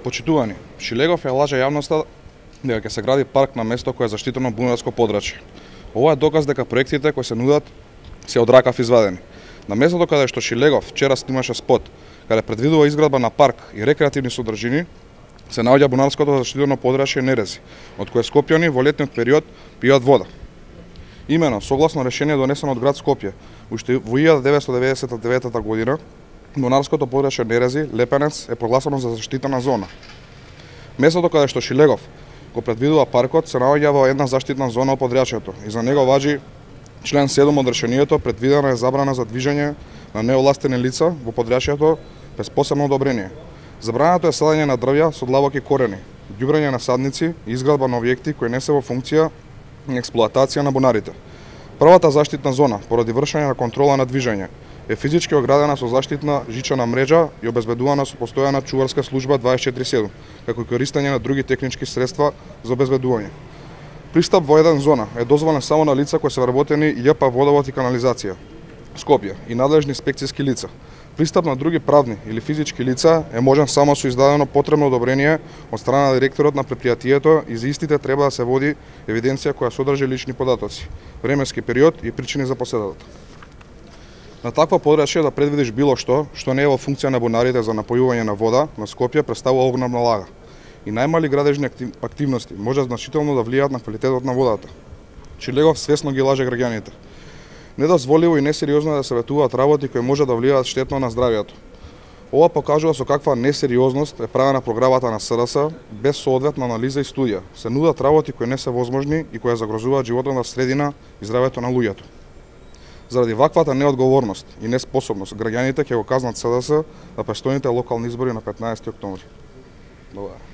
Почитувани, Шилегов ја лаже јавноста дека ќе се гради парк на место кое е заштитено бунарско подрачје. Ова е доказ дека проектите кои се нудат се од ракав извадени. На местото каде што Шилегов вчера снимаше спот, каде предвидува изградба на парк и рекреативни содржини, се наоѓа бунарското заштитено подрачје Нерези, од кое скопјани во летниот период пијат вода. Имено, согласно решение донесено од град Скопје, уште во 1999 година, бунарското подрачје Нерези, Лепенец, е прогласено за заштитена зона. Местото каде што Шилегов го предвидува паркот се наоѓа во една заштитна зона од подрачјето и за него важи член 7 од решението, предвидена е забрана за движење на неовластени лица во подрачјето без посебно одобрение. Забрането е садење на дрвја со длабоки корени, ѓубрење на садници и изградба на објекти кои не се во функција и експлоатација на бунарите. Првата заштитна зона, поради вршење на контрола на движење, е физички оградена со заштитна жичена мрежа и обезбедувана со постојана чуварска служба 24/7, како и користење на други технички средства за обезбедување. Пристап во еден зона е дозволен само на лица кои се вработени ЈП Водовод и канализација, Скопје, и надлежни инспекцијски лица. Пристап на други правни или физички лица е можен само со издадено потребно одобрение од страна на директорот на претпријатието и за истите треба да се води евиденција која содржи лични податоци, временски период и причини за поседата. На таква подрачје да предвидиш било што не е во функција на бунарите за напојување на вода на Скопје представува огромна лага. И најмали градежни активности може значително да влијаат на квалитетот на водата. Шилегов свесно ги лаже граѓаните. Недозволиво и несериозно е да се ветуваат работи кои може да влијаат штетно на здравјето. Ова покажува со каква несериозност е правена програмата на СДС без соодветна анализа и студија. Се нудат работи кои не се возможни и кои загрозуваат животот на средина и здравјето на луѓето. Заради ваквата неодговорност и неспособност, граѓаните ќе го казнат СДС на престојните локални избори на 15 октомври. Благодарам.